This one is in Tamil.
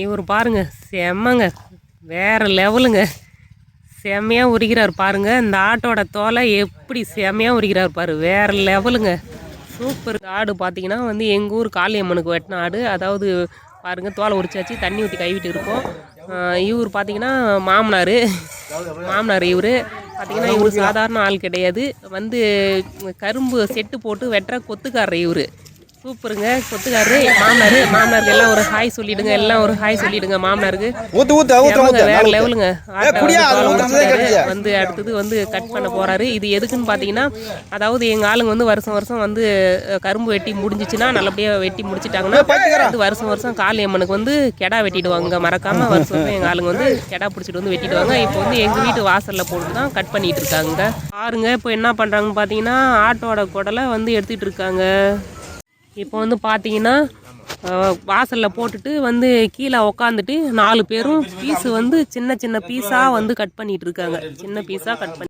இவர் பாருங்க செம்மங்க, வேறு லெவலுங்க. செம்மையாக உரிக்கிறார் பாருங்க. இந்த ஆட்டோட தோலை எப்படி செம்மையாக உரிக்கிறார் பாரு, வேறு லெவலுங்க, சூப்பர். ஆடு பார்த்தீங்கன்னா வந்து எங்கள் ஊர் காளியம்மனுக்கு வெட்டின ஆடு. அதாவது பாருங்கள், தோலை உரிச்சாச்சு, தண்ணி ஊற்றி கைவிட்டு இருக்கோம். இவர் பார்த்தீங்கன்னா மாமனார் இவர் பார்த்தீங்கன்னா இவர் சாதாரண ஆள் கிடையாது. வந்து கரும்பு செட்டு போட்டு வெட்டுற கொத்துக்காரர் இவர். சூப்பருங்க, கொத்துக்காரரு மாமனாருக்கு எல்லாம் ஒரு ஹாய் சொல்லிடுங்க, எல்லாம் ஒரு ஹாய் சொல்லிடுங்க மாமனாருக்கு. வேற லெவலுங்க. வந்து அடுத்தது வந்து கட் பண்ண போறாரு. இது எதுக்குன்னு பார்த்தீங்கன்னா, அதாவது எங்கள் ஆளுங்க வந்து வருஷம் வருஷம் வந்து கரும்பு வெட்டி முடிஞ்சிச்சுன்னா, நல்லபடியாக வெட்டி முடிச்சிட்டாங்கன்னா வந்து வருஷம் வருஷம் காளியம்மனுக்கு வந்து கெடா வெட்டிடுவாங்க. மறக்காம வருஷம் வருஷம் எங்கள் ஆளுங்க வந்து கெடா பிடிச்சிட்டு வந்து வெட்டிடுவாங்க. இப்போ வந்து எங்கள் வீட்டு வாசலில் போட்டு தான் கட் பண்ணிட்டு இருக்காங்க பாருங்க. இப்போ என்ன பண்ணுறாங்கன்னு பார்த்தீங்கன்னா, ஆட்டோட குடலை வந்து எடுத்துகிட்டு இருக்காங்க. இப்போ வந்து பார்த்தீங்கன்னா வாசலில் போட்டுட்டு வந்து கீழே உக்காந்துட்டு 4 பேரும் பீஸு வந்து சின்ன சின்ன பீஸாக வந்து கட் பண்ணிகிட்டு இருக்காங்க. சின்ன பீஸாக கட் பண்ணி